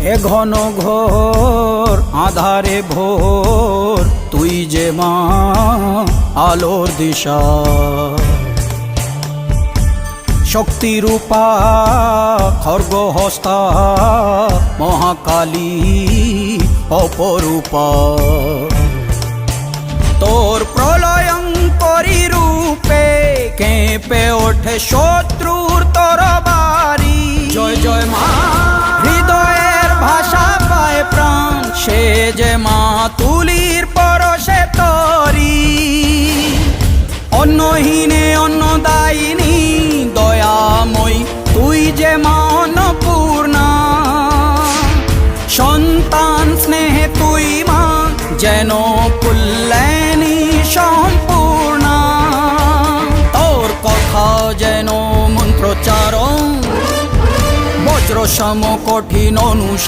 এ ঘন ঘোর আধারে ভোর তুই যে মা আলোর দিশা, শক্তিরূপা খর্গহস্তা মহাকালী অপরূপা। তোর প্রলয়ঙ্করী রূপে কেঁপে ওঠে শত্রুর তরবারি। জয় জয় মা, হৃদয়ের ভাষা পায় প্রাণ, সে যে মা তুলির পরশে তরি। অন্নহীনে অন্নদায়িনী দয়াময়ী, তুই যে মা অন্নপূর্ণা। সন্তান স্নেহে তুই মা যেন কল্যাণী সম্পূর্ণা। তোর কথা যেন মন্ত্রোচ্চারণ, বজ্র সম কঠিন অনুশাসন।